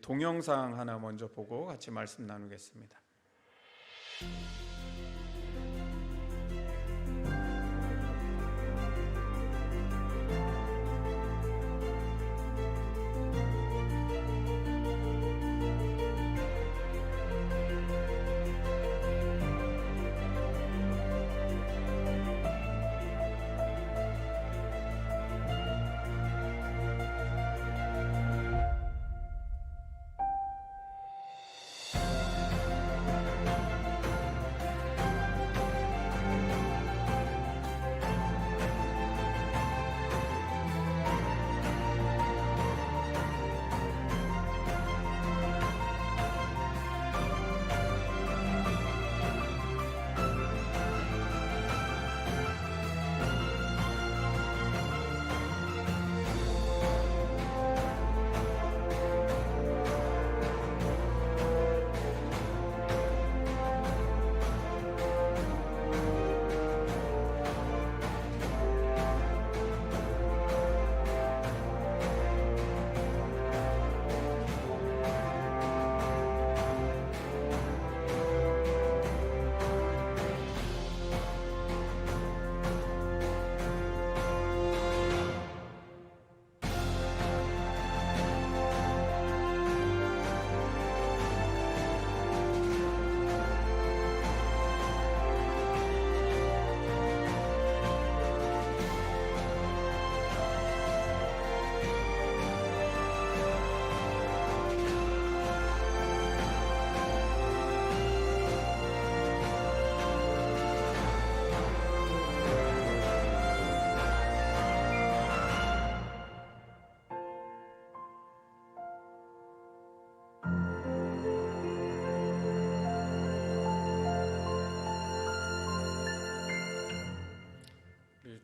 동영상 하나 먼저 보고 같이 말씀 나누겠습니다.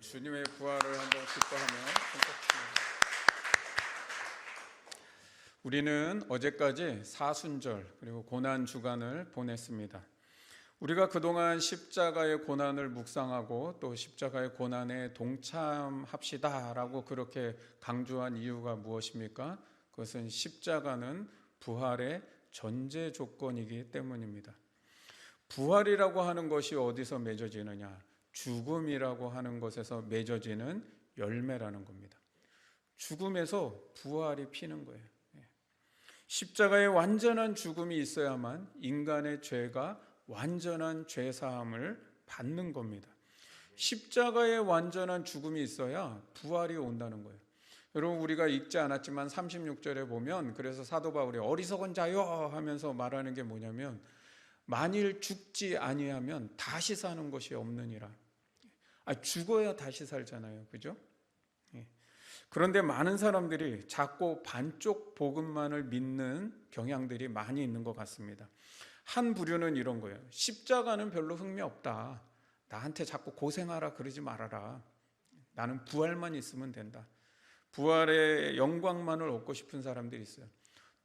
주님의 부활을 한번 기뻐하며 우리는 어제까지 사순절 그리고 고난 주간을 보냈습니다. 우리가 그동안 십자가의 고난을 묵상하고 또 십자가의 고난에 동참합시다라고 그렇게 강조한 이유가 무엇입니까? 그것은 십자가는 부활의 전제 조건이기 때문입니다. 부활이라고 하는 것이 어디서 맺어지느냐? 죽음이라고 하는 것에서 맺어지는 열매라는 겁니다. 죽음에서 부활이 피는 거예요. 십자가의 완전한 죽음이 있어야만 인간의 죄가 완전한 죄사함을 받는 겁니다. 십자가의 완전한 죽음이 있어야 부활이 온다는 거예요. 여러분, 우리가 읽지 않았지만 36절에 보면 그래서 사도 바울이 어리석은 자여 하면서 말하는 게 뭐냐면 만일 죽지 아니하면 다시 사는 것이 없느니라. 죽어야 다시 살잖아요. 그죠? 그런데 많은 사람들이 자꾸 반쪽 복음만을 믿는 경향들이 많이 있는 것 같습니다. 한 부류는 이런 거예요. 십자가는 별로 흥미 없다. 나한테 자꾸 고생하라 그러지 말아라. 나는 부활만 있으면 된다. 부활의 영광만을 얻고 싶은 사람들이 있어요.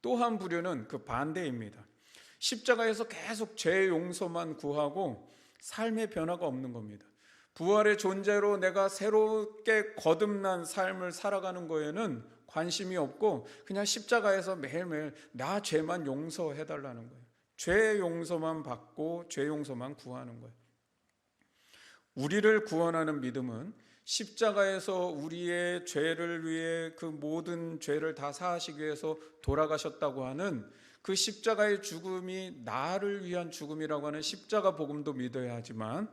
또 한 부류는 그 반대입니다. 십자가에서 계속 죄 용서만 구하고 삶의 변화가 없는 겁니다. 부활의 존재로 내가 새롭게 거듭난 삶을 살아가는 거에는 관심이 없고 그냥 십자가에서 매일매일 나 죄만 용서해달라는 거예요. 죄 용서만 받고 죄 용서만 구하는 거예요. 우리를 구원하는 믿음은 십자가에서 우리의 죄를 위해 그 모든 죄를 다 사하시기 위해서 돌아가셨다고 하는 그 십자가의 죽음이 나를 위한 죽음이라고 하는 십자가 복음도 믿어야 하지만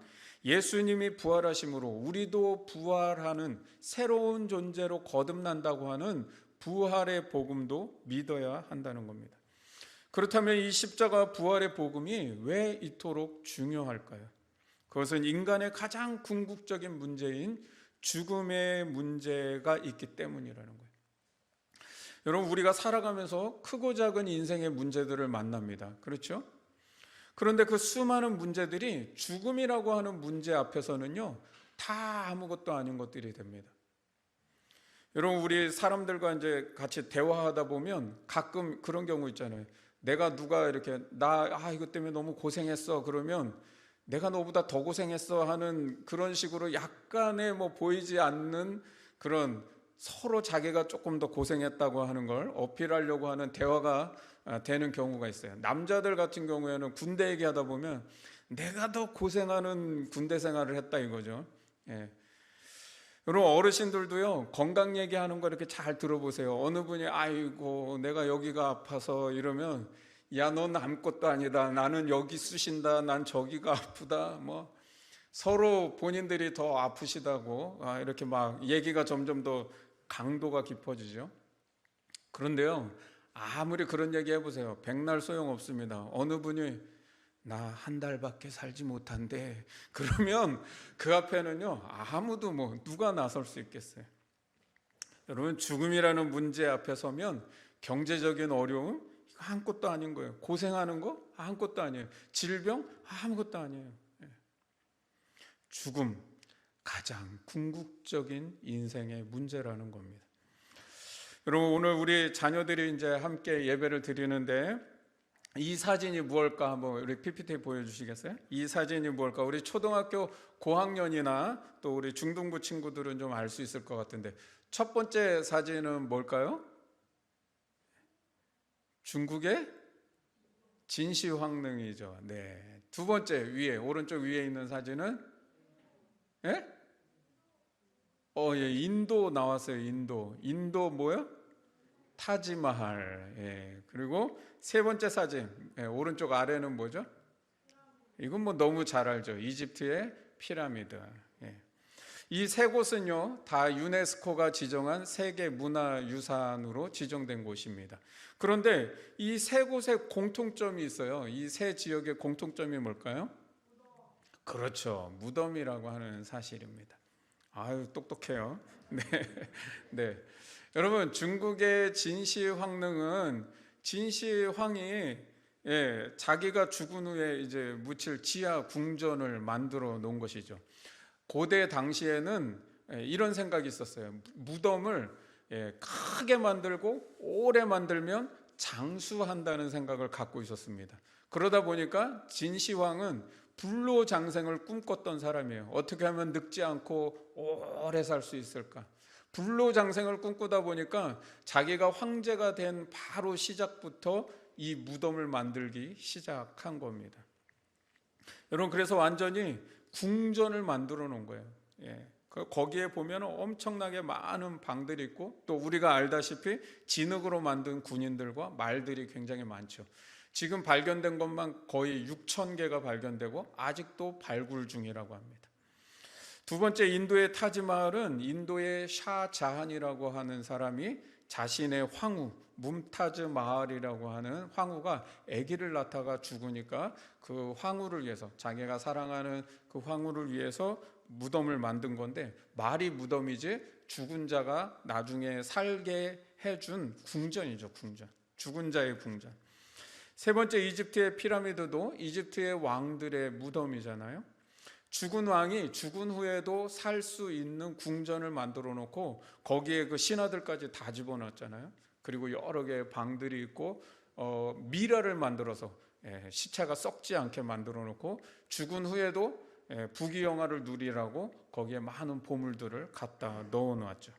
예수님이 부활하심으로 우리도 부활하는 새로운 존재로 거듭난다고 하는 부활의 복음도 믿어야 한다는 겁니다. 그렇다면 이 십자가 부활의 복음이 왜 이토록 중요할까요? 그것은 인간의 가장 궁극적인 문제인 죽음의 문제가 있기 때문이라는 거예요. 여러분, 우리가 살아가면서 크고 작은 인생의 문제들을 만납니다. 그렇죠? 그런데 그 수많은 문제들이 죽음이라고 하는 문제 앞에서는요, 다 아무것도 아닌 것들이 됩니다. 여러분, 우리 사람들과 이제 같이 대화하다 보면 가끔 그런 경우 있잖아요. 내가 누가 이렇게 이것 때문에 너무 고생했어 그러면 내가 너보다 더 고생했어 하는 그런 식으로 약간의 보이지 않는 그런 서로 자기가 조금 더 고생했다고 하는 걸 어필하려고 하는 대화가 되는 경우가 있어요. 남자들 같은 경우에는 군대 얘기하다 보면 내가 더 고생하는 군대 생활을 했다 이거죠. 예. 여러분 어르신들도요 건강 얘기하는 거 이렇게 잘 들어보세요. 어느 분이 아이고 내가 여기가 아파서 이러면 야 넌 아무것도 아니다. 나는 여기 쑤신다. 난 저기가 아프다. 뭐 서로 본인들이 더 아프시다고 이렇게 막 얘기가 점점 더 강도가 깊어지죠. 그런데요 아무리 그런 얘기 해보세요. 백날 소용없습니다. 어느 분이 나 한 달밖에 살지 못한대 그러면 그 앞에는요 아무도 뭐 누가 나설 수 있겠어요. 여러분 죽음이라는 문제 앞에 서면 경제적인 어려움 이거 아무것도 아닌 거예요. 고생하는 거 아무것도 아니에요. 질병 아무것도 아니에요. 죽음 가장 궁극적인 인생의 문제라는 겁니다. 여러분 오늘 우리 자녀들이 이제 함께 예배를 드리는데 이 사진이 무엇일까 한번 우리 PPT 보여주시겠어요? 이 사진이 무엇일까? 우리 초등학교 고학년이나 또 우리 중등부 친구들은 좀 알 수 있을 것 같은데 첫 번째 사진은 뭘까요? 중국의 진시황릉이죠. 네. 두 번째 위에 오른쪽 위에 있는 사진은 예? 예, 인도 나왔어요. 인도 뭐요? 타지마할. 예. 그리고 세 번째 사진 오른쪽 아래는 뭐죠? 이건 뭐 너무 잘 알죠. 이집트의 피라미드. 이 세 곳은요 다 유네스코가 지정한 세계 문화유산으로 지정된 곳입니다. 그런데 이 세 곳에 공통점이 있어요. 이 세 지역의 공통점이 뭘까요? 그렇죠. 무덤이라고 하는 사실입니다. 아유 똑똑해요. 네, 네. 여러분 중국의 진시황릉은 진시황이 자기가 죽은 후에 이제 묻힐 지하 궁전을 만들어 놓은 것이죠. 고대 당시에는 이런 생각이 있었어요. 무덤을 크게 만들고 오래 만들면 장수한다는 생각을 갖고 있었습니다. 그러다 보니까 진시황은 불로장생을 꿈꿨던 사람이에요. 어떻게 하면 늙지 않고 오래 살 수 있을까? 불로장생을 꿈꾸다 보니까 자기가 황제가 된 바로 시작부터 이 무덤을 만들기 시작한 겁니다. 여러분 그래서 완전히 궁전을 만들어 놓은 거예요. 거기에 보면 엄청나게 많은 방들이 있고 또 우리가 알다시피 진흙으로 만든 군인들과 말들이 굉장히 많죠. 지금 발견된 것만 거의 6,000개가 발견되고 아직도 발굴 중이라고 합니다. 두 번째 인도의 타지마할은 인도의 샤자한이라고 하는 사람이 자신의 황후 뭄타즈 마할이라고 하는 황후가 아기를 낳다가 죽으니까 그 황후를 위해서 자기가 사랑하는 그 황후를 위해서 무덤을 만든 건데 말이 무덤이지 죽은 자가 나중에 살게 해준 궁전이죠. 궁전. 죽은 자의 궁전. 세 번째 이집트의 피라미드도 이집트의 왕들의 무덤이잖아요. 죽은 왕이 죽은 후에도 살 수 있는 궁전을 만들어 놓고 거기에 그 신하들까지 다 집어넣었잖아요. 그리고 여러 개의 방들이 있고 미라를 만들어서 시체가 썩지 않게 만들어 놓고 죽은 후에도 부귀영화를 누리라고 거기에 많은 보물들을 갖다 넣어 놓았죠.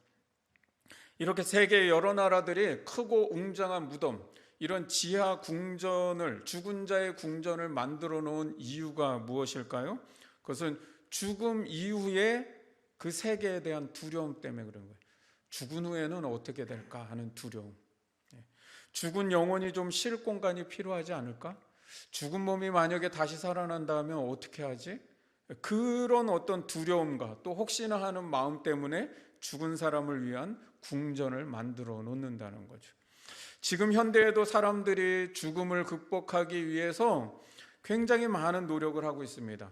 이렇게 세계의 여러 나라들이 크고 웅장한 무덤 이런 지하 궁전을 죽은 자의 궁전을 만들어 놓은 이유가 무엇일까요? 그것은 죽음 이후에 그 세계에 대한 두려움 때문에 그런 거예요. 죽은 후에는 어떻게 될까 하는 두려움. 죽은 영혼이 좀 쉴 공간이 필요하지 않을까? 죽은 몸이 만약에 다시 살아난다면 어떻게 하지? 그런 어떤 두려움과 또 혹시나 하는 마음 때문에 죽은 사람을 위한 궁전을 만들어 놓는다는 거죠. 지금 현대에도 사람들이 죽음을 극복하기 위해서 굉장히 많은 노력을 하고 있습니다.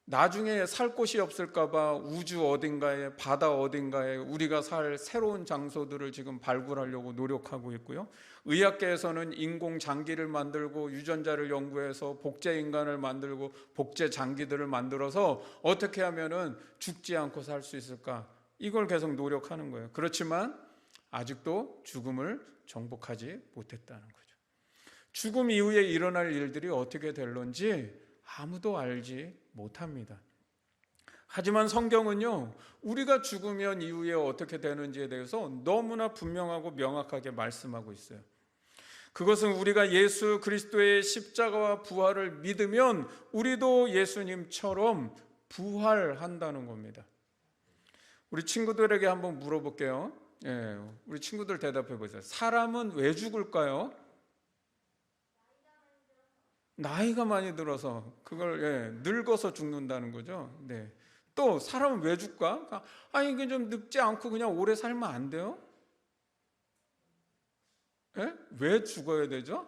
나중에 살 곳이 없을까 봐 우주 어딘가에 바다 어딘가에 우리가 살 새로운 장소들을 지금 발굴하려고 노력하고 있고요. 의학계에서는 인공 장기를 만들고 유전자를 연구해서 복제 인간을 만들고 복제 장기들을 만들어서 어떻게 하면은 죽지 않고 살 수 있을까? 이걸 계속 노력하는 거예요. 그렇지만 아직도 죽음을 정복하지 못했다는 거죠. 죽음 이후에 일어날 일들이 어떻게 될런지 아무도 알지 못합니다. 하지만 성경은요, 우리가 죽으면 이후에 어떻게 되는지에 대해서 너무나 분명하고 명확하게 말씀하고 있어요. 그것은 우리가 예수 그리스도의 십자가와 부활을 믿으면 우리도 예수님처럼 부활한다는 겁니다. 우리 친구들에게 한번 물어볼게요. 우리 친구들 대답해 보세요. 사람은 왜 죽을까요? 나이가 많이 들어서, 그걸 늙어서 죽는다는 거죠. 네. 또 사람은 왜 죽까? 아니 이게 좀 늙지 않고 그냥 오래 살면 안 돼요? 왜 죽어야 되죠?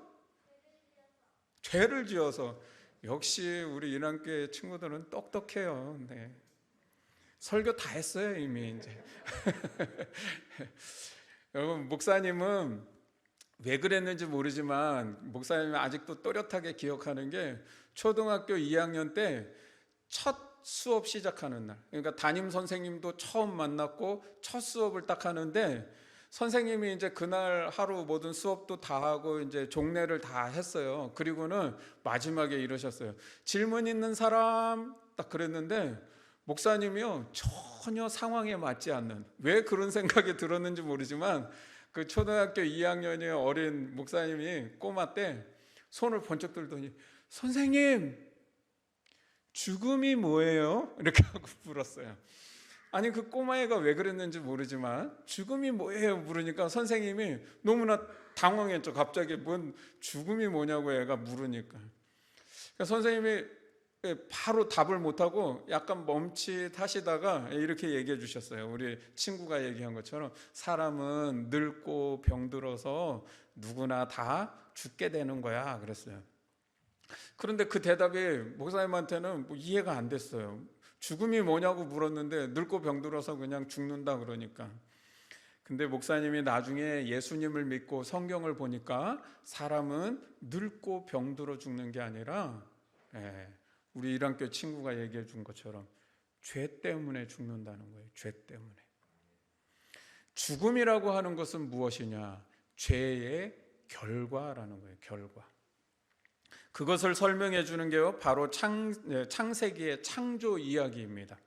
죄를 지어서. 역시 우리 인한교회 친구들은 똑똑해요. 네. 설교 다 했어요 이미 이제. 여러분, 목사님은 왜 그랬는지 모르지만 목사님은 아직도 또렷하게 기억하는 게 초등학교 2학년 때 첫 수업 시작하는 날, 그러니까 담임 선생님도 처음 만났고 첫 수업을 딱 하는데, 선생님이 이제 그날 하루 모든 수업도 다 하고 이제 종례를 다 했어요. 그리고는 마지막에 이러셨어요. 질문 있는 사람, 딱 그랬는데 목사님이요 전혀 상황에 맞지 않는, 왜 그런 생각이 들었는지 모르지만 그 초등학교 2학년의 어린 목사님이 꼬마 때 손을 번쩍 들더니 선생님 죽음이 뭐예요? 이렇게 하고 물었어요. 아니 그 꼬마애가 왜 그랬는지 모르지만 죽음이 뭐예요? 물으니까 선생님이 너무나 당황했죠. 갑자기 뭔 죽음이 뭐냐고 애가 물으니까. 그러니까 선생님이 바로 답을 못하고 약간 멈칫하시다가 이렇게 얘기해 주셨어요. 우리 친구가 얘기한 것처럼 사람은 늙고 병들어서 누구나 다 죽게 되는 거야 그랬어요. 그런데 그 대답이 목사님한테는 뭐 이해가 안 됐어요. 죽음이 뭐냐고 물었는데 늙고 병들어서 그냥 죽는다 그러니까. 근데 목사님이 나중에 예수님을 믿고 성경을 보니까 사람은 늙고 병들어 죽는 게 아니라 우리 이랑교회 친구가 얘기해 준 것처럼 죄 때문에 죽는다는 거예요. 죄 때문에. 죽음이라고 하는 것은 무엇이냐? 죄의 결과라는 거예요. 결과. 그것을 설명해 주는 게요, 바로 창세기의 창조 이야기입니다.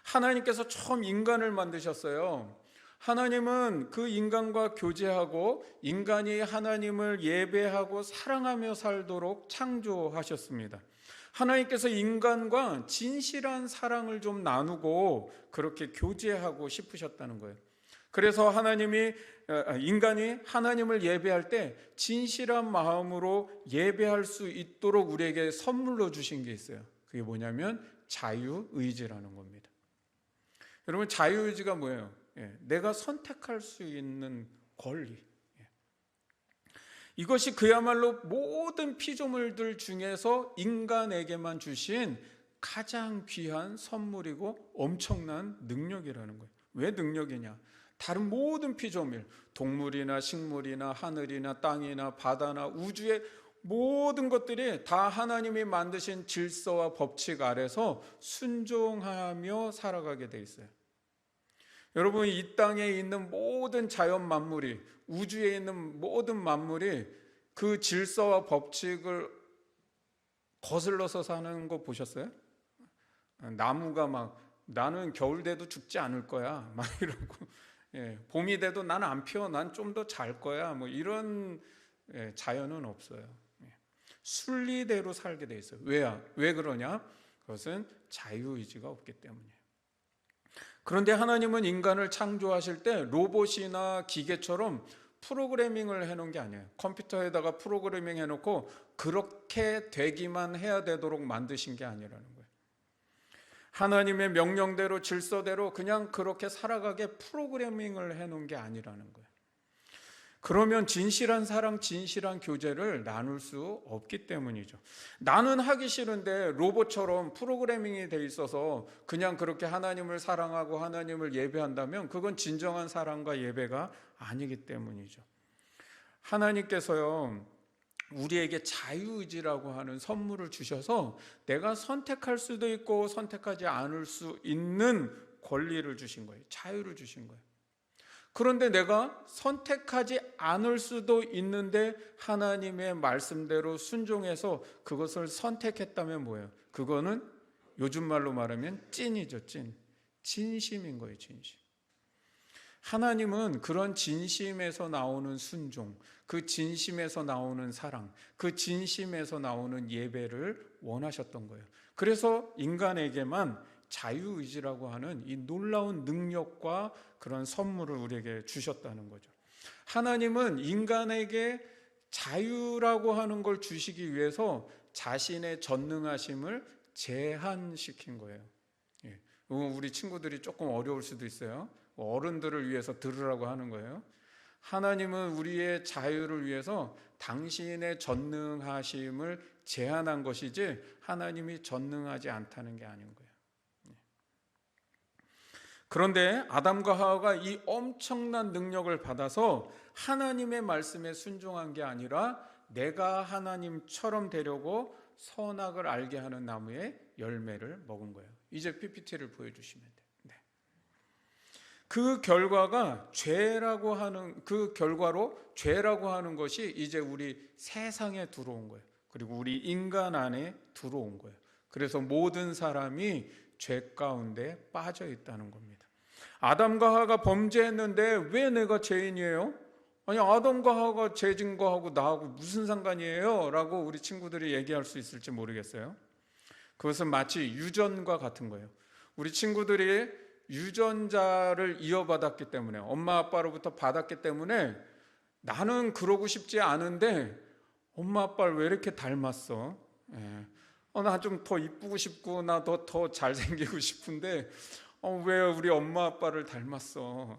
하나님께서 처음 인간을 만드셨어요. 하나님은 그 인간과 교제하고 인간이 하나님을 예배하고 사랑하며 살도록 창조하셨습니다. 하나님께서 인간과 진실한 사랑을 좀 나누고 그렇게 교제하고 싶으셨다는 거예요. 그래서 인간이 하나님을 예배할 때 진실한 마음으로 예배할 수 있도록 우리에게 선물로 주신 게 있어요. 그게 뭐냐면 자유의지라는 겁니다. 여러분, 자유의지가 뭐예요? 내가 선택할 수 있는 권리. 이것이 그야말로 모든 피조물들 중에서 인간에게만 주신 가장 귀한 선물이고 엄청난 능력이라는 거예요. 왜 능력이냐? 다른 모든 피조물, 동물이나 식물이나 하늘이나 땅이나 바다나 우주의 모든 것들이 다 하나님이 만드신 질서와 법칙 아래서 순종하며 살아가게 돼 있어요. 여러분, 이 땅에 있는 모든 자연 만물이, 우주에 있는 모든 만물이 그 질서와 법칙을 거슬러서 사는 거 보셨어요? 나무가 막 나는 겨울 돼도 죽지 않을 거야 막 이러고, 봄이 돼도 나는 안 피어, 난 좀 더 잘 거야, 뭐 이런 자연은 없어요. 순리대로 살게 돼 있어요. 왜 그러냐? 그것은 자유의지가 없기 때문이에요. 그런데 하나님은 인간을 창조하실 때 로봇이나 기계처럼 프로그래밍을 해놓은 게 아니에요. 컴퓨터에다가 프로그래밍 해놓고 그렇게 되기만 해야 되도록 만드신 게 아니라는 거예요. 하나님의 명령대로 질서대로 그냥 그렇게 살아가게 프로그래밍을 해놓은 게 아니라는 거예요. 그러면 진실한 사랑, 진실한 교제를 나눌 수 없기 때문이죠. 나는 하기 싫은데 로봇처럼 프로그래밍이 돼 있어서 그냥 그렇게 하나님을 사랑하고 하나님을 예배한다면 그건 진정한 사랑과 예배가 아니기 때문이죠. 하나님께서요, 우리에게 자유의지라고 하는 선물을 주셔서 내가 선택할 수도 있고 선택하지 않을 수 있는 권리를 주신 거예요. 자유를 주신 거예요. 그런데 내가 선택하지 않을 수도 있는데 하나님의 말씀대로 순종해서 그것을 선택했다면 뭐예요? 그거는 요즘 말로 말하면 찐이죠, 찐. 진심인 거예요, 진심. 하나님은 그런 진심에서 나오는 순종, 그 진심에서 나오는 사랑, 그 진심에서 나오는 예배를 원하셨던 거예요. 그래서 인간에게만 자유의지라고 하는 이 놀라운 능력과 그런 선물을 우리에게 주셨다는 거죠. 하나님은 인간에게 자유라고 하는 걸 주시기 위해서 자신의 전능하심을 제한시킨 거예요. 우리 친구들이 조금 어려울 수도 있어요. 어른들을 위해서 들으라고 하는 거예요. 하나님은 우리의 자유를 위해서 당신의 전능하심을 제한한 것이지 하나님이 전능하지 않다는 게 아닌 거예요. 그런데 아담과 하와가 이 엄청난 능력을 받아서 하나님의 말씀에 순종한 게 아니라 내가 하나님처럼 되려고 선악을 알게 하는 나무의 열매를 먹은 거예요. 이제 PPT를 보여주시면 돼요. 네. 그 결과가 죄라고 하는, 그 결과로 죄라고 하는 것이 이제 우리 세상에 들어온 거예요. 그리고 우리 인간 안에 들어온 거예요. 그래서 모든 사람이 죄 가운데 빠져 있다는 겁니다. 아담과 하와가 범죄했는데 왜 내가 죄인이에요? 아니, 아담과 하와가 죄진 거하고 나하고 무슨 상관이에요? 라고 우리 친구들이 얘기할 수 있을지 모르겠어요. 그것은 마치 유전과 같은 거예요. 우리 친구들이 유전자를 이어받았기 때문에, 엄마 아빠로부터 받았기 때문에 나는 그러고 싶지 않은데 엄마 아빠를 왜 이렇게 닮았어? 나 좀 더 이쁘고 싶고 나 더 잘생기고 싶은데 왜 우리 엄마 아빠를 닮았어?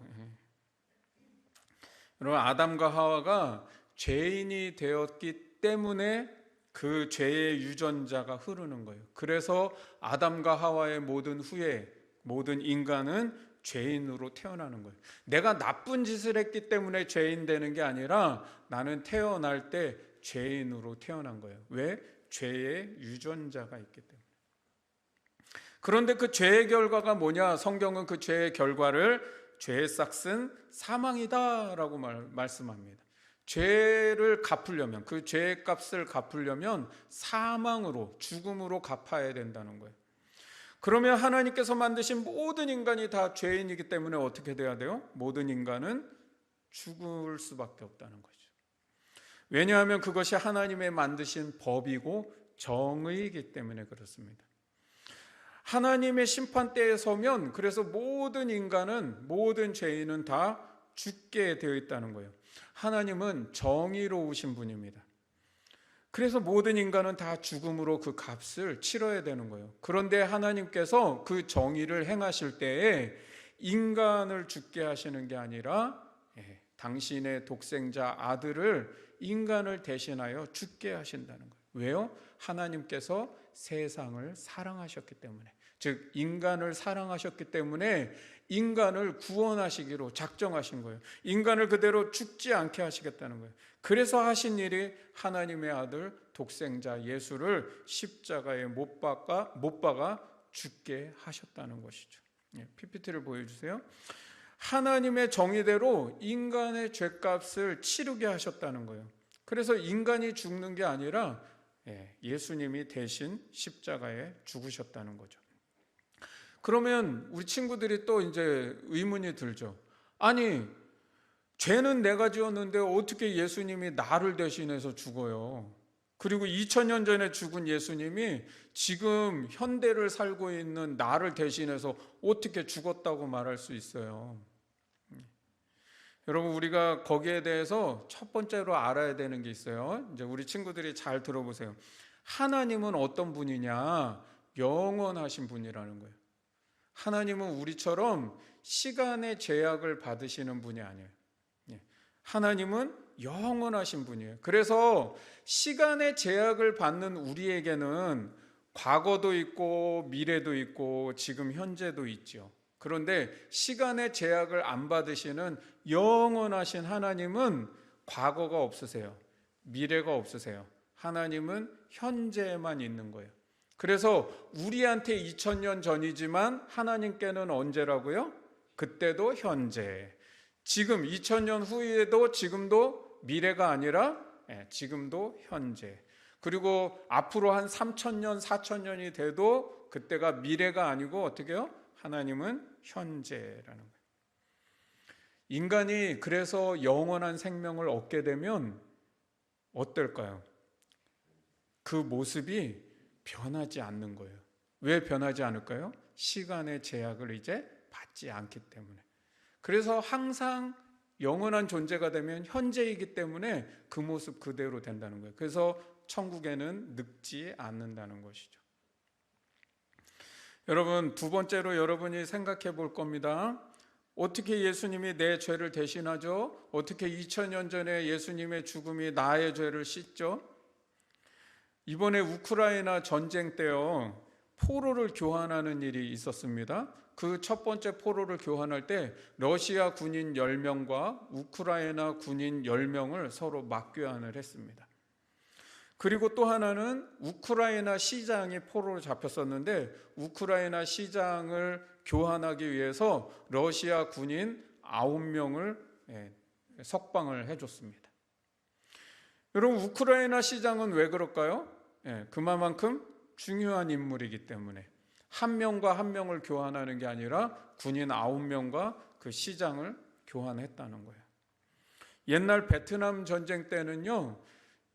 여러분, 아담과 하와가 죄인이 되었기 때문에 그 죄의 유전자가 흐르는 거예요. 그래서 아담과 하와의 모든 후에 모든 인간은 죄인으로 태어나는 거예요. 내가 나쁜 짓을 했기 때문에 죄인 되는 게 아니라 나는 태어날 때 죄인으로 태어난 거예요. 왜? 죄의 유전자가 있기 때문에. 그런데 그 죄의 결과가 뭐냐? 성경은 그 죄의 결과를 죄의 싹은 사망이다라고 말씀합니다. 죄를 갚으려면, 그 죄의 값을 갚으려면 사망으로, 죽음으로 갚아야 된다는 거예요. 그러면 하나님께서 만드신 모든 인간이 다 죄인이기 때문에 어떻게 돼야 돼요? 모든 인간은 죽을 수밖에 없다는 거죠. 왜냐하면 그것이 하나님의 만드신 법이고 정의이기 때문에 그렇습니다. 하나님의 심판대에 서면 그래서 모든 인간은, 모든 죄인은 다 죽게 되어 있다는 거예요. 하나님은 정의로우신 분입니다. 그래서 모든 인간은 다 죽음으로 그 값을 치러야 되는 거예요. 그런데 하나님께서 그 정의를 행하실 때에 인간을 죽게 하시는 게 아니라 당신의 독생자 아들을 인간을 대신하여 죽게 하신다는 거예요. 왜요? 하나님께서 세상을 사랑하셨기 때문에, 즉 인간을 사랑하셨기 때문에 인간을 구원하시기로 작정하신 거예요. 인간을 그대로 죽지 않게 하시겠다는 거예요. 그래서 하신 일이 하나님의 아들 독생자 예수를 십자가에 못 박아 죽게 하셨다는 것이죠. PPT를 보여주세요. 하나님의 정의대로 인간의 죄값을 치르게 하셨다는 거예요. 그래서 인간이 죽는 게 아니라 예수님이 대신 십자가에 죽으셨다는 거죠. 그러면 우리 친구들이 또 이제 의문이 들죠. 아니, 죄는 내가 지었는데 어떻게 예수님이 나를 대신해서 죽어요? 그리고 2000년 전에 죽은 예수님이 지금 현대를 살고 있는 나를 대신해서 어떻게 죽었다고 말할 수 있어요? 여러분, 우리가 거기에 대해서 첫 번째로 알아야 되는 게 있어요. 이제 우리 친구들이 잘 들어보세요. 하나님은 어떤 분이냐? 영원하신 분이라는 거예요. 하나님은 우리처럼 시간의 제약을 받으시는 분이 아니에요. 하나님은 영원하신 분이에요. 그래서 시간의 제약을 받는 우리에게는 과거도 있고 미래도 있고 지금 현재도 있죠. 그런데 시간의 제약을 안 받으시는 영원하신 하나님은 과거가 없으세요. 미래가 없으세요. 하나님은 현재에만 있는 거예요. 그래서 우리한테 2000년 전이지만 하나님께는 언제라고요? 그때도 현재. 지금 2000년 후에도 지금도 미래가 아니라 지금도 현재. 그리고 앞으로 한 3000년, 4000년이 돼도 그때가 미래가 아니고 어떻게 해요? 하나님은 현재라는 거예요. 인간이 그래서 영원한 생명을 얻게 되면 어떨까요? 그 모습이 변하지 않는 거예요. 왜 변하지 않을까요? 시간의 제약을 이제 받지 않기 때문에. 그래서 항상 영원한 존재가 되면 현재이기 때문에 그 모습 그대로 된다는 거예요. 그래서 천국에는 늙지 않는다는 것이죠. 여러분, 두 번째로 여러분이 생각해 볼 겁니다. 어떻게 예수님이 내 죄를 대신하죠? 어떻게 2000년 전에 예수님의 죽음이 나의 죄를 씻죠? 이번에 우크라이나 전쟁 때요, 포로를 교환하는 일이 있었습니다. 그 첫 번째 포로를 교환할 때 러시아 군인 10명과 우크라이나 군인 10명을 서로 맞교환을 했습니다. 그리고 또 하나는 우크라이나 시장이 포로로 잡혔었는데 우크라이나 시장을 교환하기 위해서 러시아 군인 9명을 석방을 해줬습니다. 여러분, 우크라이나 시장은 왜 그럴까요? 그만큼 중요한 인물이기 때문에 한 명과 한 명을 교환하는 게 아니라 군인 9명과 그 시장을 교환했다는 거예요. 옛날 베트남 전쟁 때는요,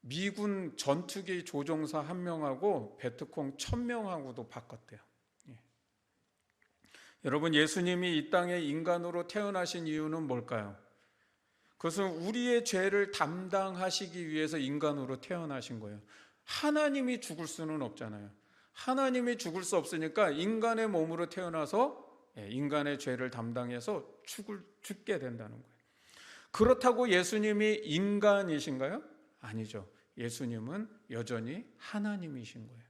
미군 전투기 조종사 1명하고 베트콩 1000명하고도 바꿨대요. 여러분, 예수님이 이 땅에 인간으로 태어나신 이유는 뭘까요? 그것은 우리의 죄를 담당하시기 위해서 인간으로 태어나신 거예요. 하나님이 죽을 수는 없잖아요. 하나님이 죽을 수 없으니까 인간의 몸으로 태어나서 인간의 죄를 담당해서 죽게 된다는 거예요. 그렇다고 예수님이 인간이신가요? 아니죠. 예수님은 여전히 하나님이신 거예요.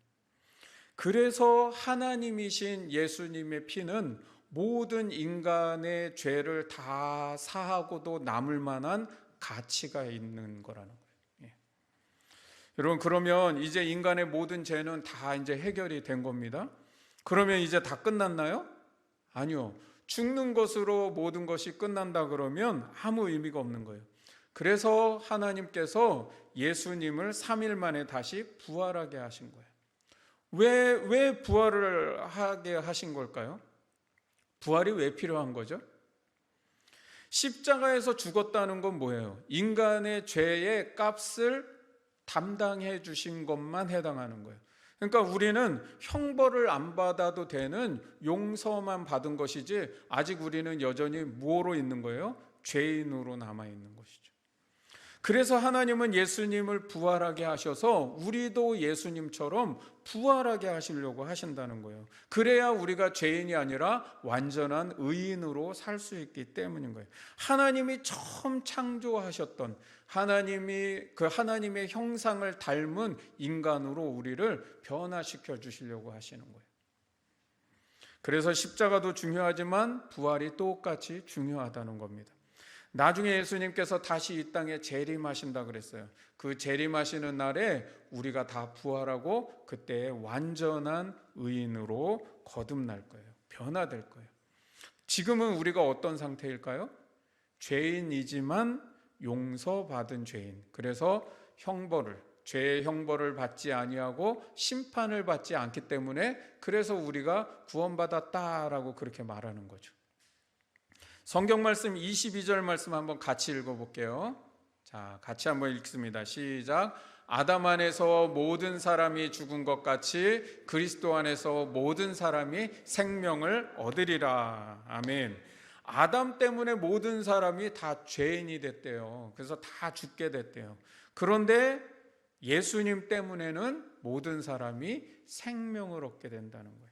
그래서 하나님이신 예수님의 피는 모든 인간의 죄를 다 사하고도 남을 만한 가치가 있는 거라는 거예요. 여러분, 그러면 이제 인간의 모든 죄는 다 이제 해결이 된 겁니다. 그러면 이제 다 끝났나요? 아니요. 죽는 것으로 모든 것이 끝난다 그러면 아무 의미가 없는 거예요. 그래서 하나님께서 예수님을 3일 만에 다시 부활하게 하신 거예요. 왜 부활을 하게 하신 걸까요? 부활이 왜 필요한 거죠? 십자가에서 죽었다는 건 뭐예요? 인간의 죄의 값을 담당해 주신 것만 해당하는 거예요. 그러니까 우리는 형벌을 안 받아도 되는 용서만 받은 것이지 아직 우리는 여전히 뭐로 있는 거예요? 죄인으로 남아 있는 것이죠. 그래서 하나님은 예수님을 부활하게 하셔서 우리도 예수님처럼 부활하게 하시려고 하신다는 거예요. 그래야 우리가 죄인이 아니라 완전한 의인으로 살 수 있기 때문인 거예요. 하나님이 처음 창조하셨던 하나님의 형상을 닮은 인간으로 우리를 변화시켜 주시려고 하시는 거예요. 그래서 십자가도 중요하지만 부활이 똑같이 중요하다는 겁니다. 나중에 예수님께서 다시 이 땅에 재림하신다 그랬어요. 그 재림하시는 날에 우리가 다 부활하고 그때 완전한 의인으로 거듭날 거예요. 변화될 거예요. 지금은 우리가 어떤 상태일까요? 죄인이지만 용서받은 죄인. 그래서 죄의 형벌을 받지 아니하고 심판을 받지 않기 때문에 그래서 우리가 구원받았다라고 그렇게 말하는 거죠. 성경 말씀 22절 말씀 한번 같이 읽어볼게요. 자, 같이 한번 읽습니다. 시작. 아담 안에서 모든 사람이 죽은 것 같이 그리스도 안에서 모든 사람이 생명을 얻으리라. 아멘. 아담 때문에 모든 사람이 다 죄인이 됐대요. 그래서 다 죽게 됐대요. 그런데 예수님 때문에는 모든 사람이 생명을 얻게 된다는 거예요.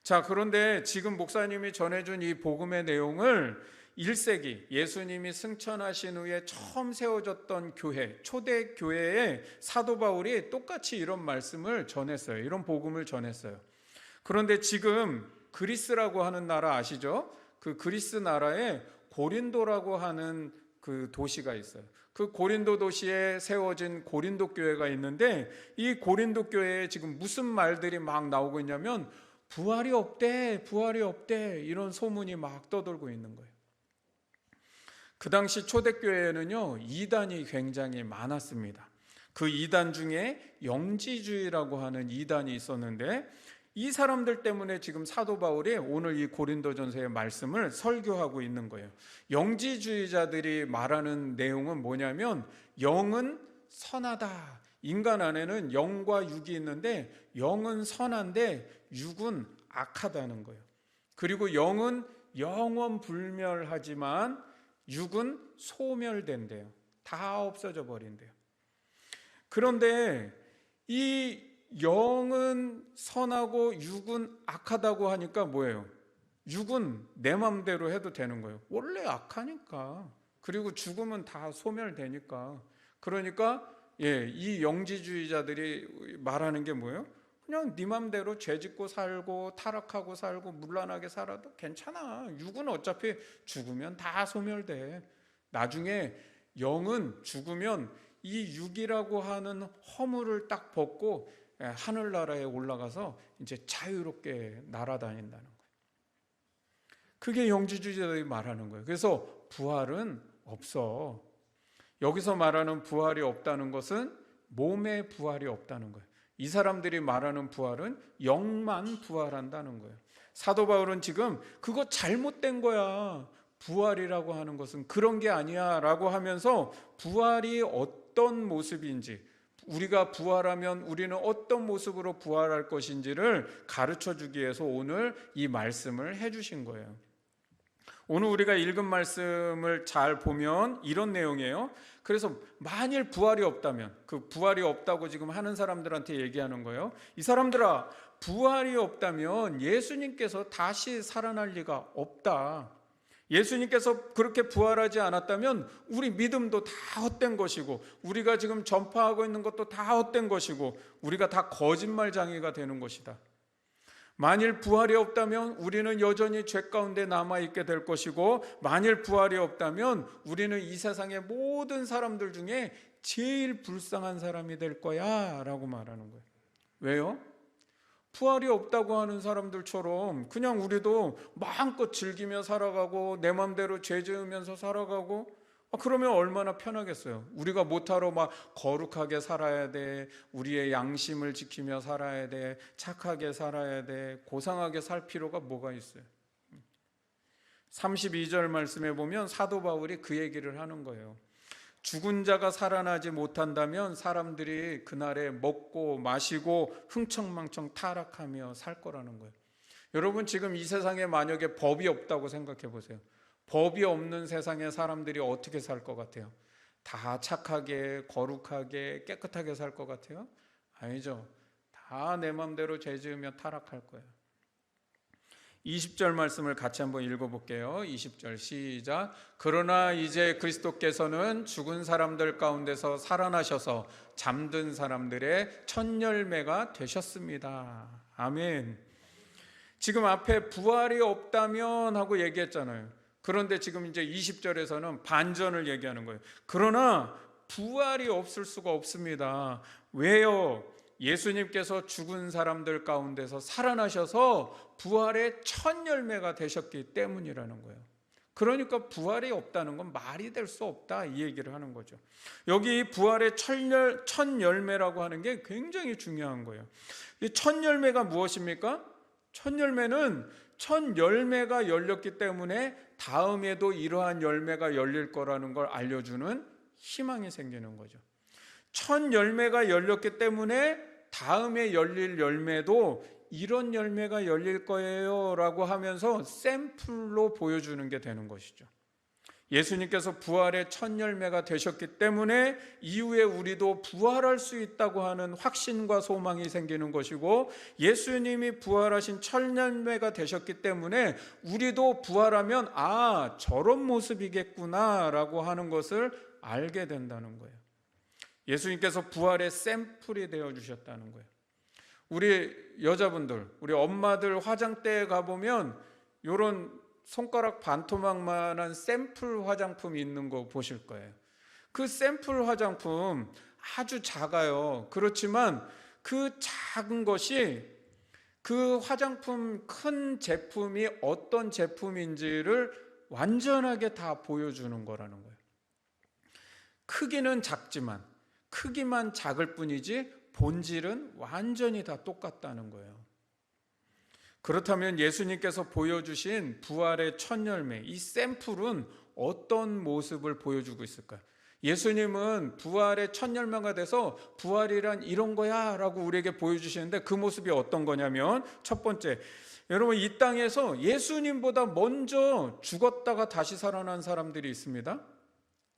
자, 그런데 지금 목사님이 전해준 이 복음의 내용을 1세기 예수님이 승천하신 후에 처음 세워졌던 교회, 초대 교회에 사도 바울이 똑같이 이런 말씀을 전했어요. 이런 복음을 전했어요. 그런데 지금 그리스라고 하는 나라 아시죠? 그 그리스 나라에 고린도라고 하는 그 도시가 있어요. 그 고린도 도시에 세워진 고린도 교회가 있는데 이 고린도 교회에 지금 무슨 말들이 막 나오고 있냐면 부활이 없대, 부활이 없대, 이런 소문이 막 떠돌고 있는 거예요. 그 당시 초대교회에는요, 이단이 굉장히 많았습니다. 그 이단 중에 영지주의라고 하는 이단이 있었는데 이 사람들 때문에 지금 사도 바울이 오늘 이 고린도전서의 말씀을 설교하고 있는 거예요. 영지주의자들이 말하는 내용은 뭐냐면 영은 선하다. 인간 안에는 영과 육이 있는데 영은 선한데 육은 악하다는 거예요. 그리고 영은 영원 불멸하지만 육은 소멸된대요. 다 없어져 버린대요. 그런데 이 영은 선하고 육은 악하다고 하니까 뭐예요? 육은 내 맘대로 해도 되는 거예요. 원래 악하니까. 그리고 죽으면 다 소멸되니까. 그러니까 이 영지주의자들이 말하는 게 뭐예요? 그냥 네 맘대로 죄 짓고 살고 타락하고 살고 문란하게 살아도 괜찮아. 육은 어차피 죽으면 다 소멸돼. 나중에 영은 죽으면 이 육이라고 하는 허물을 딱 벗고 하늘나라에 올라가서 이제 자유롭게 날아다닌다는 거예요. 그게 영지주의자들이 말하는 거예요. 그래서 부활은 없어. 여기서 말하는 부활이 없다는 것은 몸의 부활이 없다는 거예요. 이 사람들이 말하는 부활은 영만 부활한다는 거예요. 사도 바울은 지금 그거 잘못된 거야. 부활이라고 하는 것은 그런 게 아니야 라고 하면서 부활이 어떤 모습인지, 우리가 부활하면 우리는 어떤 모습으로 부활할 것인지를 가르쳐 주기 위해서 오늘 이 말씀을 해주신 거예요. 오늘 우리가 읽은 말씀을 잘 보면 이런 내용이에요. 그래서 만일 부활이 없다면, 그 부활이 없다고 지금 하는 사람들한테 얘기하는 거예요. 이 사람들아, 부활이 없다면 예수님께서 다시 살아날 리가 없다. 예수님께서 그렇게 부활하지 않았다면 우리 믿음도 다 헛된 것이고, 우리가 지금 전파하고 있는 것도 다 헛된 것이고, 우리가 다 거짓말쟁이가 되는 것이다. 만일 부활이 없다면 우리는 여전히 죄 가운데 남아있게 될 것이고, 만일 부활이 없다면 우리는 이 세상의 모든 사람들 중에 제일 불쌍한 사람이 될 거야 라고 말하는 거예요. 왜요? 부활이 없다고 하는 사람들처럼 그냥 우리도 마음껏 즐기며 살아가고 내 맘대로 죄 지으면서 살아가고, 그러면 얼마나 편하겠어요. 우리가 못하러 막 거룩하게 살아야 돼, 우리의 양심을 지키며 살아야 돼, 착하게 살아야 돼, 고상하게 살 필요가 뭐가 있어요. 32절 말씀에 보면 사도 바울이 그 얘기를 하는 거예요. 죽은 자가 살아나지 못한다면 사람들이 그날에 먹고 마시고 흥청망청 타락하며 살 거라는 거예요. 여러분, 지금 이 세상에 만약에 법이 없다고 생각해 보세요. 법이 없는 세상에 사람들이 어떻게 살 것 같아요? 다 착하게, 거룩하게, 깨끗하게 살 것 같아요? 아니죠. 다 내 맘대로 죄 지으며 타락할 거예요. 20절 말씀을 같이 한번 읽어볼게요. 20절 시작. 그러나 이제 그리스도께서는 죽은 사람들 가운데서 살아나셔서 잠든 사람들의 첫 열매가 되셨습니다. 아멘. 지금 앞에 부활이 없다면 하고 얘기했잖아요. 그런데 지금 이제 20절에서는 반전을 얘기하는 거예요. 그러나 부활이 없을 수가 없습니다. 왜요? 예수님께서 죽은 사람들 가운데서 살아나셔서 부활의 첫 열매가 되셨기 때문이라는 거예요. 그러니까 부활이 없다는 건 말이 될 수 없다, 이 얘기를 하는 거죠. 여기 부활의 첫 열매라고 하는 게 굉장히 중요한 거예요. 이 첫 열매가 무엇입니까? 첫 열매는 첫 열매가 열렸기 때문에 다음에도 이러한 열매가 열릴 거라는 걸 알려주는 희망이 생기는 거죠. 첫 열매가 열렸기 때문에 다음에 열릴 열매도 이런 열매가 열릴 거예요 라고 하면서 샘플로 보여주는 게 되는 것이죠. 예수님께서 부활의 첫 열매가 되셨기 때문에 이후에 우리도 부활할 수 있다고 하는 확신과 소망이 생기는 것이고, 예수님이 부활하신 첫 열매가 되셨기 때문에 우리도 부활하면 저런 모습이겠구나 라고 하는 것을 알게 된다는 거예요. 예수님께서 부활의 샘플이 되어주셨다는 거예요. 우리 여자분들, 우리 엄마들 화장대에 가보면 이런 손가락 반토막만한 샘플 화장품이 있는 거 보실 거예요. 그 샘플 화장품 아주 작아요. 그렇지만 그 작은 것이 그 화장품 큰 제품이 어떤 제품인지를 완전하게 다 보여주는 거라는 거예요. 크기는 작지만, 크기만 작을 뿐이지 본질은 완전히 다 똑같다는 거예요. 그렇다면 예수님께서 보여주신 부활의 첫 열매, 이 샘플은 어떤 모습을 보여주고 있을까요? 예수님은 부활의 첫 열매가 돼서 부활이란 이런 거야 라고 우리에게 보여주시는데, 그 모습이 어떤 거냐면, 첫 번째, 여러분, 이 땅에서 예수님보다 먼저 죽었다가 다시 살아난 사람들이 있습니다.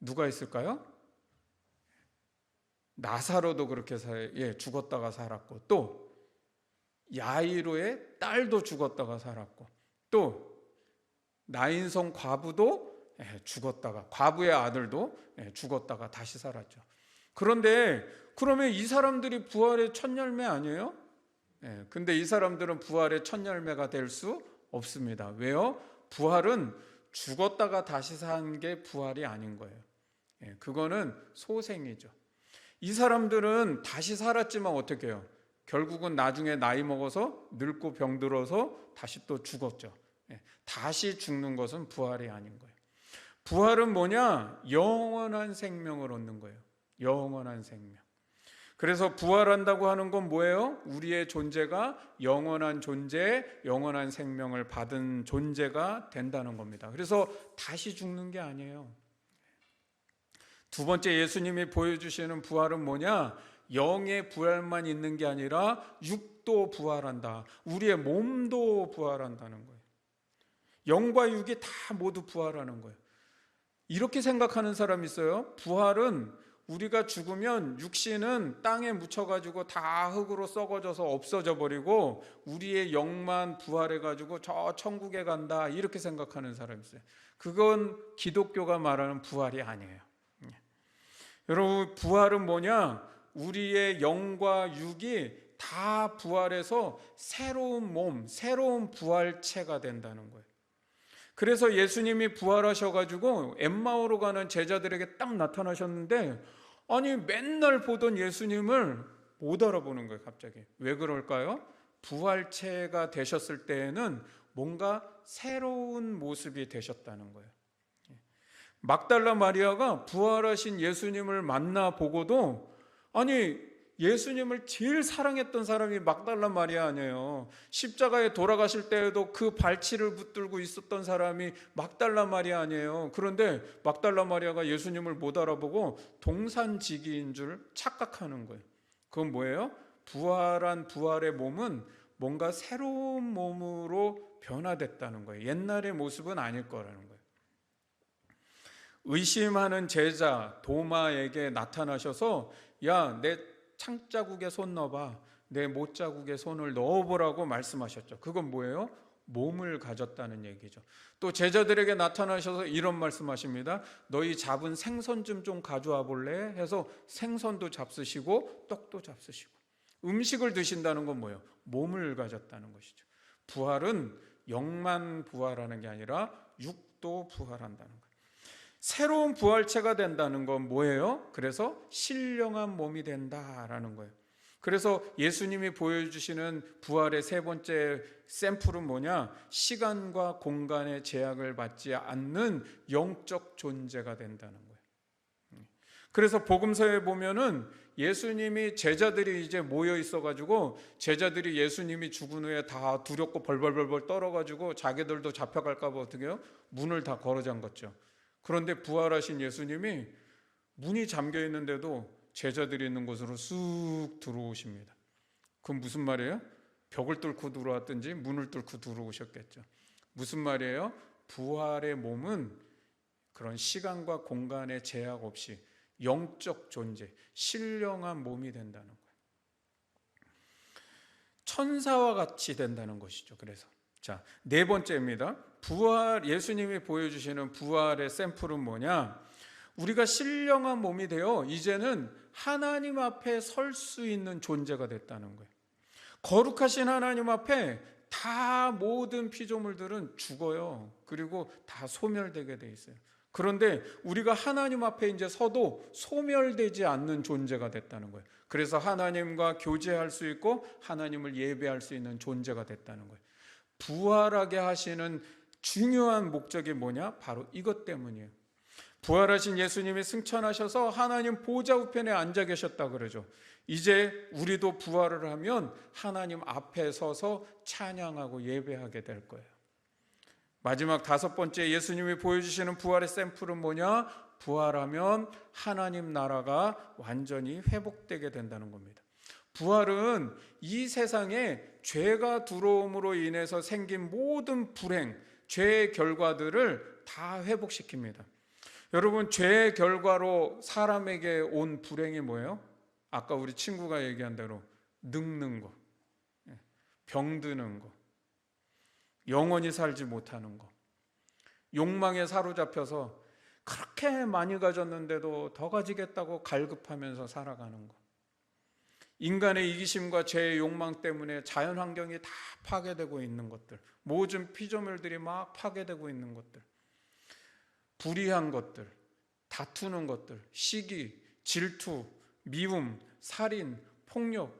누가 있을까요? 나사로도 그렇게 죽었다가 살았고, 또 야이로의 딸도 죽었다가 살았고, 또 나인성 과부도 죽었다가, 과부의 아들도 죽었다가 다시 살았죠. 그런데 그러면 이 사람들이 부활의 첫 열매 아니에요? 근데 이 사람들은 부활의 첫 열매가 될 수 없습니다. 왜요? 부활은 죽었다가 다시 산 게 부활이 아닌 거예요. 그거는 소생이죠. 이 사람들은 다시 살았지만 어떻게 해요? 결국은 나중에 나이 먹어서 늙고 병들어서 다시 또 죽었죠. 다시 죽는 것은 부활이 아닌 거예요. 부활은 뭐냐? 영원한 생명을 얻는 거예요. 영원한 생명. 그래서 부활한다고 하는 건 뭐예요? 우리의 존재가 영원한 존재, 영원한 생명을 받은 존재가 된다는 겁니다. 그래서 다시 죽는 게 아니에요. 두 번째, 예수님이 보여주시는 부활은 뭐냐? 영의 부활만 있는 게 아니라 육도 부활한다. 우리의 몸도 부활한다는 거예요. 영과 육이 다 모두 부활하는 거예요. 이렇게 생각하는 사람이 있어요. 부활은 우리가 죽으면 육신은 땅에 묻혀가지고 다 흙으로 썩어져서 없어져 버리고 우리의 영만 부활해가지고 저 천국에 간다, 이렇게 생각하는 사람이 있어요. 그건 기독교가 말하는 부활이 아니에요. 여러분, 부활은 뭐냐? 우리의 영과 육이 다 부활해서 새로운 몸, 새로운 부활체가 된다는 거예요. 그래서 예수님이 부활하셔가지고 엠마오로 가는 제자들에게 딱 나타나셨는데, 아니 맨날 보던 예수님을 못 알아보는 거예요. 갑자기. 왜 그럴까요? 부활체가 되셨을 때에는 뭔가 새로운 모습이 되셨다는 거예요. 막달라 마리아가 부활하신 예수님을 만나보고도, 아니 예수님을 제일 사랑했던 사람이 막달라 마리아 아니에요. 십자가에 돌아가실 때에도 그 발치를 붙들고 있었던 사람이 막달라 마리아 아니에요. 그런데 막달라 마리아가 예수님을 못 알아보고 동산지기인 줄 착각하는 거예요. 그건 뭐예요? 부활한 부활의 몸은 뭔가 새로운 몸으로 변화됐다는 거예요. 옛날의 모습은 아닐 거라는 거예요. 의심하는 제자 도마에게 나타나셔서, 야, 내 창자국에 손 넣어봐, 내 못자국에 손을 넣어보라고 말씀하셨죠. 그건 뭐예요? 몸을 가졌다는 얘기죠. 또 제자들에게 나타나셔서 이런 말씀하십니다. 너희 잡은 생선 좀 가져와 볼래? 해서 생선도 잡수시고 떡도 잡수시고. 음식을 드신다는 건 뭐예요? 몸을 가졌다는 것이죠. 부활은 영만 부활하는 게 아니라 육도 부활한다는 거예요. 새로운 부활체가 된다는 건 뭐예요? 그래서 신령한 몸이 된다라는 거예요. 그래서 예수님이 보여주시는 부활의 세 번째 샘플은 뭐냐? 시간과 공간의 제약을 받지 않는 영적 존재가 된다는 거예요. 그래서 복음서에 보면은 예수님이, 제자들이 이제 모여 있어가지고 제자들이 예수님이 죽은 후에 다 두렵고 벌벌벌 떨어가지고 자기들도 잡혀갈까 봐 어떻게 해요? 문을 다 걸어 잠갔죠. 그런데 부활하신 예수님이 문이 잠겨 있는데도 제자들이 있는 곳으로 쑥 들어오십니다. 그건 무슨 말이에요? 벽을 뚫고 들어왔든지 문을 뚫고 들어오셨겠죠. 무슨 말이에요? 부활의 몸은 그런 시간과 공간의 제약 없이 영적 존재, 신령한 몸이 된다는 거예요. 천사와 같이 된다는 것이죠. 그래서 자, 네 번째입니다. 부활, 예수님이 보여주시는 부활의 샘플은 뭐냐? 우리가 신령한 몸이 되어 이제는 하나님 앞에 설 수 있는 존재가 됐다는 거예요. 거룩하신 하나님 앞에 다 모든 피조물들은 죽어요. 그리고 다 소멸되게 돼 있어요. 그런데 우리가 하나님 앞에 이제 서도 소멸되지 않는 존재가 됐다는 거예요. 그래서 하나님과 교제할 수 있고 하나님을 예배할 수 있는 존재가 됐다는 거예요. 부활하게 하시는 중요한 목적이 뭐냐? 바로 이것 때문이에요. 부활하신 예수님이 승천하셔서 하나님 보좌 우편에 앉아 계셨다 그러죠. 이제 우리도 부활을 하면 하나님 앞에 서서 찬양하고 예배하게 될 거예요. 마지막 다섯 번째 예수님이 보여주시는 부활의 샘플은 뭐냐? 부활하면 하나님 나라가 완전히 회복되게 된다는 겁니다. 부활은 이 세상에 죄가 들어옴으로 인해서 생긴 모든 불행, 죄의 결과들을 다 회복시킵니다. 여러분, 죄의 결과로 사람에게 온 불행이 뭐예요? 아까 우리 친구가 얘기한 대로 늙는 거, 병드는 거, 영원히 살지 못하는 거, 욕망에 사로잡혀서 그렇게 많이 가졌는데도 더 가지겠다고 갈급하면서 살아가는 거, 인간의 이기심과 죄의 욕망 때문에 자연환경이 다 파괴되고 있는 것들, 모든 피조물들이 막 파괴되고 있는 것들, 불의한 것들, 다투는 것들, 시기, 질투, 미움, 살인, 폭력,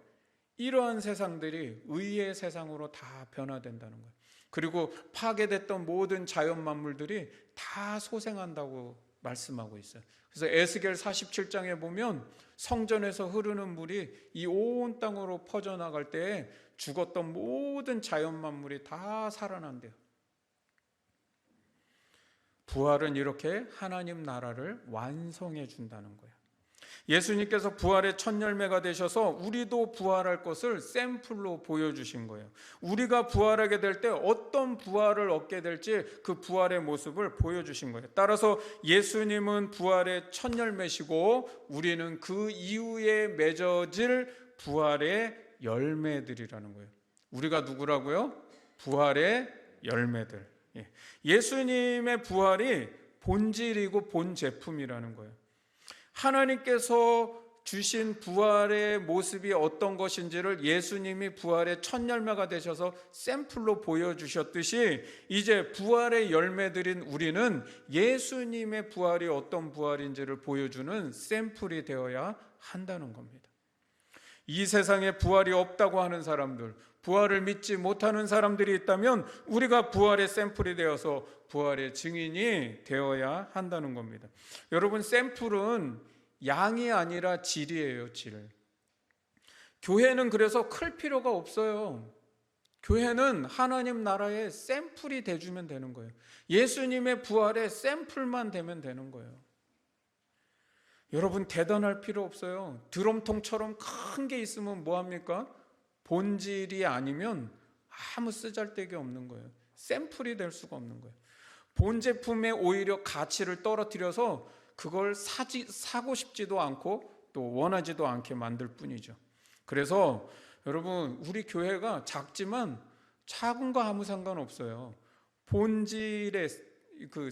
이러한 세상들이 의의 세상으로 다 변화된다는 거예요. 그리고 파괴됐던 모든 자연 만물들이 다 소생한다고 말씀하고 있어요. 그래서 에스겔 47장에 보면 성전에서 흐르는 물이 이 온 땅으로 퍼져나갈 때에 죽었던 모든 자연 만물이 다 살아난대요. 부활은 이렇게 하나님 나라를 완성해 준다는 거예요. 예수님께서 부활의 첫 열매가 되셔서 우리도 부활할 것을 샘플로 보여주신 거예요. 우리가 부활하게 될 때 어떤 부활을 얻게 될지 그 부활의 모습을 보여주신 거예요. 따라서 예수님은 부활의 첫 열매시고 우리는 그 이후에 맺어질 부활의 열매들이라는 거예요. 우리가 누구라고요? 부활의 열매들. 예수님의 부활이 본질이고 본제품이라는 거예요. 하나님께서 주신 부활의 모습이 어떤 것인지를 예수님이 부활의 첫 열매가 되셔서 샘플로 보여주셨듯이 이제 부활의 열매들인 우리는 예수님의 부활이 어떤 부활인지를 보여주는 샘플이 되어야 한다는 겁니다. 이 세상에 부활이 없다고 하는 사람들, 부활을 믿지 못하는 사람들이 있다면 우리가 부활의 샘플이 되어서 부활의 증인이 되어야 한다는 겁니다. 여러분, 샘플은 양이 아니라 질이에요, 질. 교회는 그래서 클 필요가 없어요. 교회는 하나님 나라의 샘플이 돼주면 되는 거예요. 예수님의 부활의 샘플만 되면 되는 거예요. 여러분, 대단할 필요 없어요. 드럼통처럼 큰 게 있으면 뭐합니까? 본질이 아니면 아무 쓰잘데기 없는 거예요. 샘플이 될 수가 없는 거예요. 본 제품에 오히려 가치를 떨어뜨려서 그걸 사고 싶지도 않고 또 원하지도 않게 만들 뿐이죠. 그래서 여러분, 우리 교회가 작지만 작은 거 아무 상관없어요. 본질의 그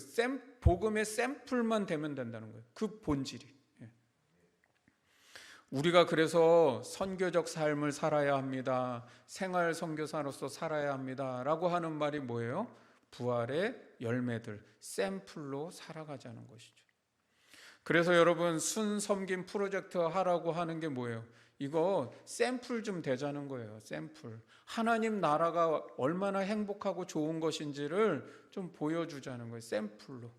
복음의 샘플만 되면 된다는 거예요. 그 본질이. 우리가 그래서 선교적 삶을 살아야 합니다. 생활 선교사로서 살아야 합니다. 라고 하는 말이 뭐예요? 부활의 열매들, 샘플로 살아가자는 것이죠. 그래서 여러분, 순섬김 프로젝트 하라고 하는 게 뭐예요? 이거 샘플 좀 되자는 거예요. 샘플. 하나님 나라가 얼마나 행복하고 좋은 것인지를 좀 보여주자는 거예요. 샘플로.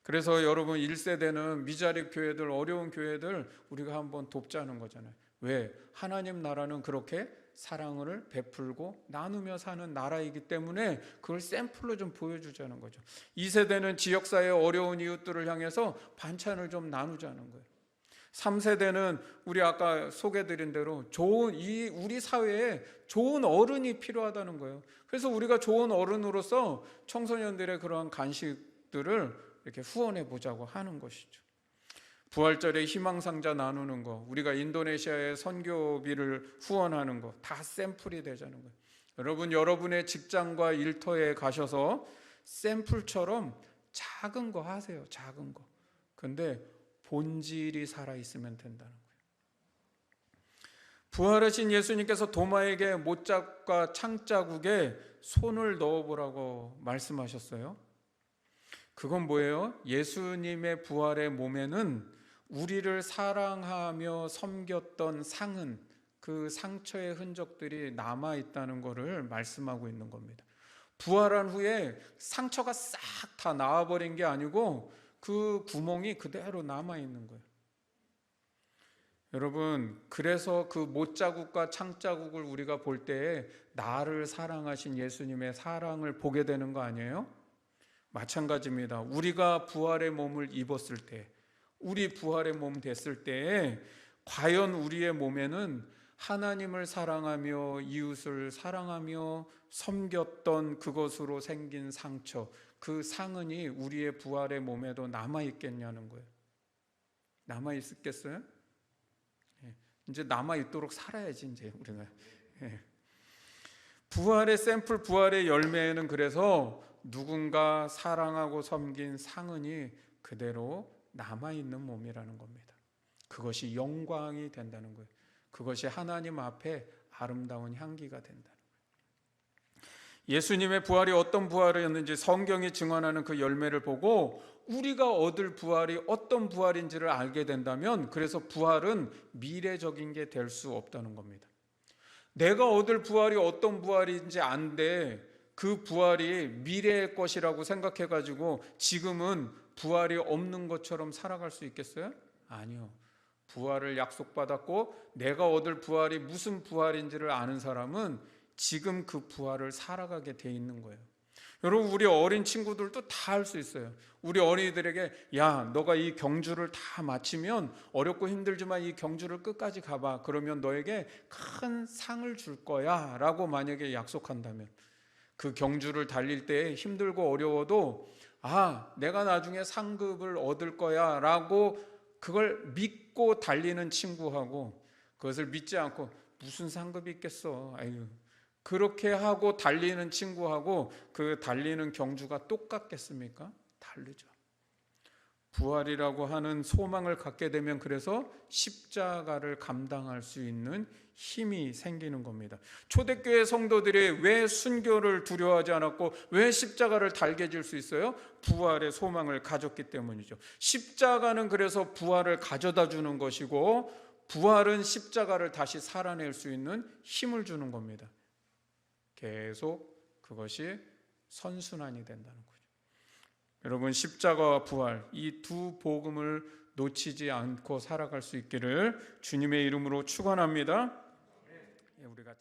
그래서 여러분, 1세대는 미자립 교회들, 어려운 교회들 우리가 한번 돕자는 거잖아요. 왜? 하나님 나라는 그렇게 사랑을 베풀고 나누며 사는 나라이기 때문에 그걸 샘플로 좀 보여주자는 거죠. 2세대는 지역사회의 어려운 이웃들을 향해서 반찬을 좀 나누자는 거예요. 3세대는 우리 아까 소개드린 대로 우리 사회에 좋은 어른이 필요하다는 거예요. 그래서 우리가 좋은 어른으로서 청소년들의 그러한 간식들을 이렇게 후원해 보자고 하는 것이죠. 부활절에 희망상자 나누는 거, 우리가 인도네시아에 선교비를 후원하는 거, 다 샘플이 되자는 거예요. 여러분, 여러분의 직장과 일터에 가셔서 샘플처럼 작은 거 하세요. 작은 거. 근데 본질이 살아있으면 된다는 거예요. 부활하신 예수님께서 도마에게 못자국과 창자국에 손을 넣어보라고 말씀하셨어요. 그건 뭐예요? 예수님의 부활의 몸에는 우리를 사랑하며 섬겼던 상흔, 그 상처의 흔적들이 남아있다는 것을 말씀하고 있는 겁니다. 부활한 후에 상처가 싹 다 나와버린 게 아니고 그 구멍이 그대로 남아 있는 거예요. 여러분, 그래서 그 못자국과 창자국을 우리가 볼 때에 나를 사랑하신 예수님의 사랑을 보게 되는 거 아니에요? 마찬가지입니다. 우리가 부활의 몸을 입었을 때, 우리 부활의 몸 됐을 때에 과연 우리의 몸에는 하나님을 사랑하며 이웃을 사랑하며 섬겼던 그것으로 생긴 상처, 그 상흔이 우리의 부활의 몸에도 남아있겠냐는 거예요. 남아있겠어요? 이제 남아있도록 살아야지 이제 우리가. 부활의 샘플, 부활의 열매에는 그래서 누군가 사랑하고 섬긴 상흔이 그대로 남아있는 몸이라는 겁니다. 그것이 영광이 된다는 거예요. 그것이 하나님 앞에 아름다운 향기가 된다는 거예요. 예수님의 부활이 어떤 부활이었는지 성경이 증언하는 그 열매를 보고 우리가 얻을 부활이 어떤 부활인지를 알게 된다면, 그래서 부활은 미래적인 게 될 수 없다는 겁니다. 내가 얻을 부활이 어떤 부활인지 안데 그 부활이 미래의 것이라고 생각해가지고 지금은 부활이 없는 것처럼 살아갈 수 있겠어요? 아니요. 부활을 약속받았고 내가 얻을 부활이 무슨 부활인지를 아는 사람은 지금 그 부활을 살아가게 돼 있는 거예요. 여러분, 우리 어린 친구들도 다 할 수 있어요. 우리 어린이들에게 야, 너가 이 경주를 다 마치면 어렵고 힘들지만 이 경주를 끝까지 가봐. 그러면 너에게 큰 상을 줄 거야 라고 만약에 약속한다면, 그 경주를 달릴 때 힘들고 어려워도 내가 나중에 상급을 얻을 거야 라고 그걸 믿고 달리는 친구하고, 그것을 믿지 않고 무슨 상급이 있겠어, 아유, 그렇게 하고 달리는 친구하고 그 달리는 경주가 똑같겠습니까? 다르죠. 부활이라고 하는 소망을 갖게 되면 그래서 십자가를 감당할 수 있는 힘이 생기는 겁니다. 초대교회 성도들이 왜 순교를 두려워하지 않았고 왜 십자가를 달게 질 수 있어요? 부활의 소망을 가졌기 때문이죠. 십자가는 그래서 부활을 가져다 주는 것이고, 부활은 십자가를 다시 살아낼 수 있는 힘을 주는 겁니다. 계속 그것이 선순환이 된다는 거죠. 여러분, 십자가와 부활, 이 두 복음을 놓치지 않고 살아갈 수 있기를 주님의 이름으로 축원합니다. 우리 같이